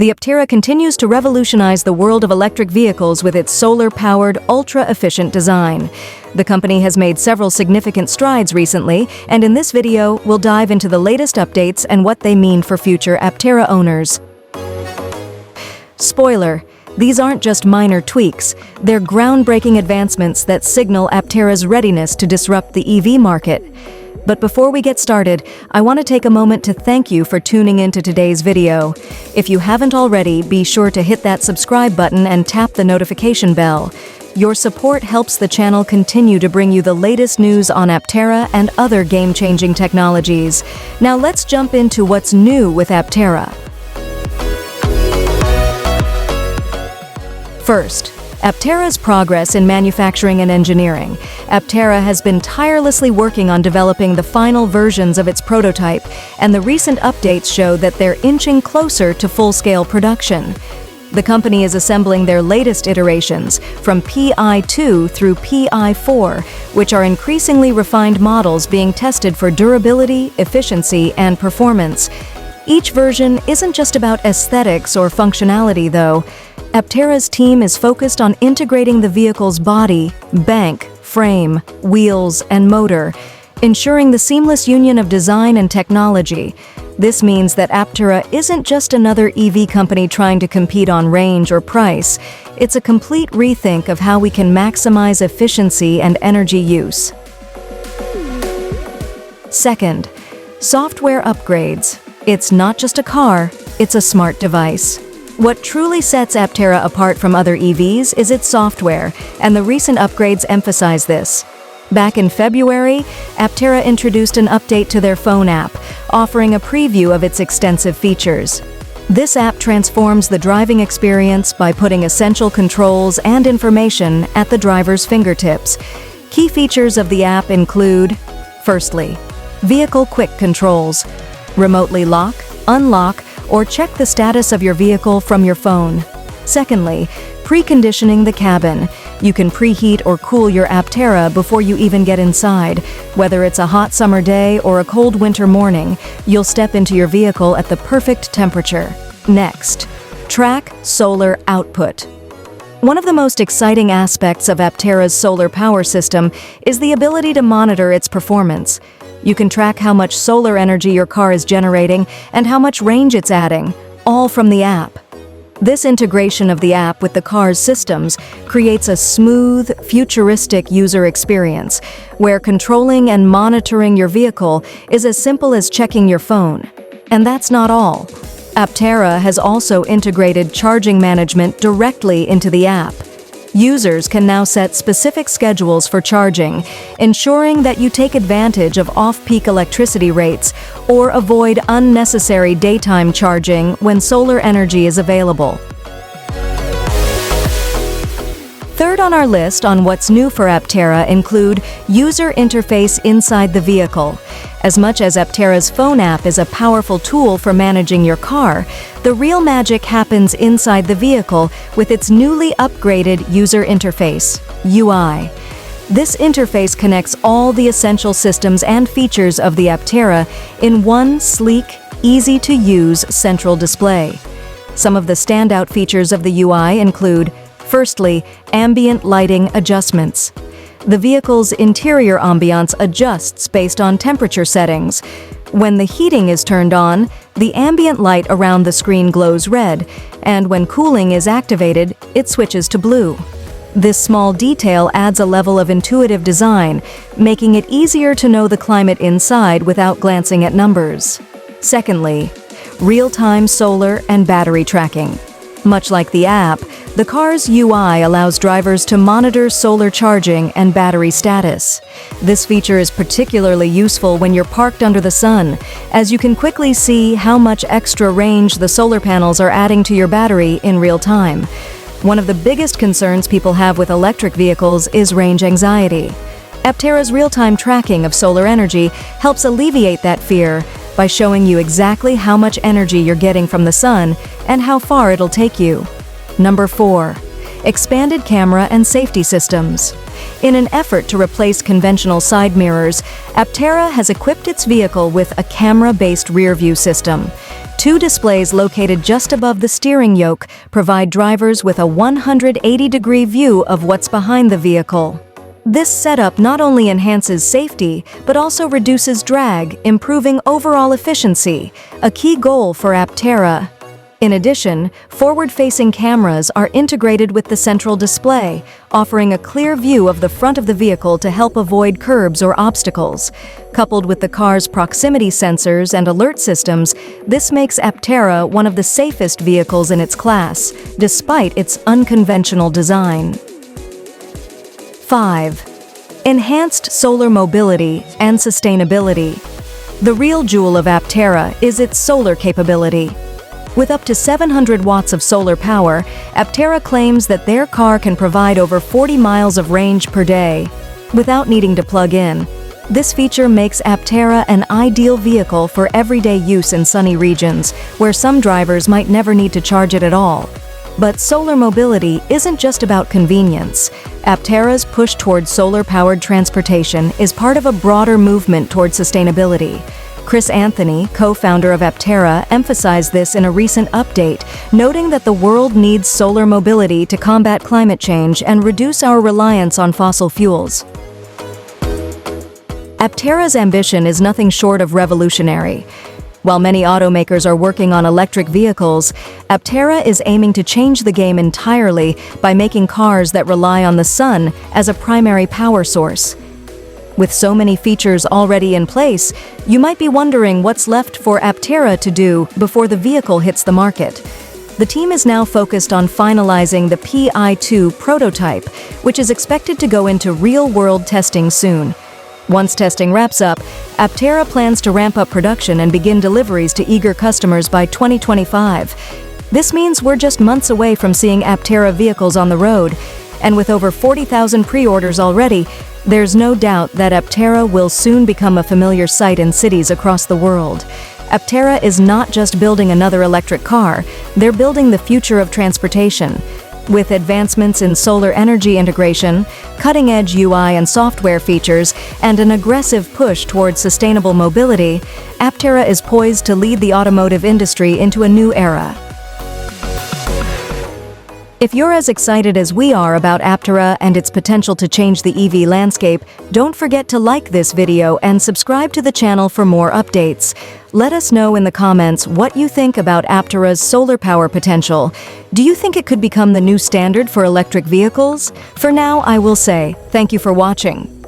The Aptera continues to revolutionize the world of electric vehicles with its solar-powered, ultra-efficient design. The company has made several significant strides recently, and in this video, we'll dive into the latest updates and what they mean for future Aptera owners. Spoiler: these aren't just minor tweaks, they're groundbreaking advancements that signal Aptera's readiness to disrupt the EV market. But before we get started, I want to take a moment to thank you for tuning into today's video. If you haven't already, be sure to hit that subscribe button and tap the notification bell. Your support helps the channel continue to bring you the latest news on Aptera and other game-changing technologies. Now let's jump into what's new with Aptera. First, Aptera's progress in manufacturing and engineering. Aptera has been tirelessly working on developing the final versions of its prototype, and the recent updates show that they're inching closer to full-scale production. The company is assembling their latest iterations, from Pi2 through Pi4, which are increasingly refined models being tested for durability, efficiency, and performance. Each version isn't just about aesthetics or functionality, though. Aptera's team is focused on integrating the vehicle's body, bank, frame, wheels, and motor, ensuring the seamless union of design and technology. This means that Aptera isn't just another EV company trying to compete on range or price. It's a complete rethink of how we can maximize efficiency and energy use. Second, software upgrades. It's not just a car, it's a smart device. What truly sets Aptera apart from other EVs is its software, and the recent upgrades emphasize this. Back in February, Aptera introduced an update to their phone app, offering a preview of its extensive features. This app transforms the driving experience by putting essential controls and information at the driver's fingertips. Key features of the app include, firstly, vehicle quick controls. Remotely lock, unlock, or check the status of your vehicle from your phone. Secondly, preconditioning the cabin. You can preheat or cool your Aptera before you even get inside. Whether it's a hot summer day or a cold winter morning, you'll step into your vehicle at the perfect temperature. Next, track solar output. One of the most exciting aspects of Aptera's solar power system is the ability to monitor its performance. You can track how much solar energy your car is generating and how much range it's adding, all from the app. This integration of the app with the car's systems creates a smooth, futuristic user experience, where controlling and monitoring your vehicle is as simple as checking your phone. And that's not all. Aptera has also integrated charging management directly into the app. Users can now set specific schedules for charging, ensuring that you take advantage of off-peak electricity rates or avoid unnecessary daytime charging when solar energy is available. Third on our list on what's new for Aptera include user interface inside the vehicle. As much as Aptera's phone app is a powerful tool for managing your car, the real magic happens inside the vehicle with its newly upgraded user interface, UI. This interface connects all the essential systems and features of the Aptera in one sleek, easy-to-use central display. Some of the standout features of the UI include, firstly, ambient lighting adjustments. The vehicle's interior ambiance adjusts based on temperature settings. When the heating is turned on, the ambient light around the screen glows red, and when cooling is activated, it switches to blue. This small detail adds a level of intuitive design, making it easier to know the climate inside without glancing at numbers. Secondly, real-time solar and battery tracking. Much like the app, the car's UI allows drivers to monitor solar charging and battery status. This feature is particularly useful when you're parked under the sun, as you can quickly see how much extra range the solar panels are adding to your battery in real time. One of the biggest concerns people have with electric vehicles is range anxiety. Aptera's real-time tracking of solar energy helps alleviate that fear by showing you exactly how much energy you're getting from the sun and how far it'll take you. Number 4. Expanded camera and safety systems. In an effort to replace conventional side mirrors, Aptera has equipped its vehicle with a camera-based rear-view system. Two displays located just above the steering yoke provide drivers with a 180-degree view of what's behind the vehicle. This setup not only enhances safety, but also reduces drag, improving overall efficiency, a key goal for Aptera. In addition, forward-facing cameras are integrated with the central display, offering a clear view of the front of the vehicle to help avoid curbs or obstacles. Coupled with the car's proximity sensors and alert systems, this makes Aptera one of the safest vehicles in its class, despite its unconventional design. 5. Enhanced solar mobility and sustainability. The real jewel of Aptera is its solar capability. With up to 700 watts of solar power, Aptera claims that their car can provide over 40 miles of range per day without needing to plug in. This feature makes Aptera an ideal vehicle for everyday use in sunny regions, where some drivers might never need to charge it at all. But solar mobility isn't just about convenience. Aptera's push towards solar-powered transportation is part of a broader movement toward sustainability. Chris Anthony, co-founder of Aptera, emphasized this in a recent update, noting that the world needs solar mobility to combat climate change and reduce our reliance on fossil fuels. Aptera's ambition is nothing short of revolutionary. While many automakers are working on electric vehicles, Aptera is aiming to change the game entirely by making cars that rely on the sun as a primary power source. With so many features already in place, you might be wondering what's left for Aptera to do before the vehicle hits the market. The team is now focused on finalizing the Pi2 prototype, which is expected to go into real-world testing soon. Once testing wraps up, Aptera plans to ramp up production and begin deliveries to eager customers by 2025. This means we're just months away from seeing Aptera vehicles on the road, and with over 40,000 pre-orders already, there's no doubt that Aptera will soon become a familiar sight in cities across the world. Aptera is not just building another electric car, they're building the future of transportation. With advancements in solar energy integration, cutting-edge UI and software features, and an aggressive push towards sustainable mobility, Aptera is poised to lead the automotive industry into a new era. If you're as excited as we are about Aptera and its potential to change the EV landscape, don't forget to like this video and subscribe to the channel for more updates. Let us know in the comments what you think about Aptera's solar power potential. Do you think it could become the new standard for electric vehicles? For now, I will say, thank you for watching.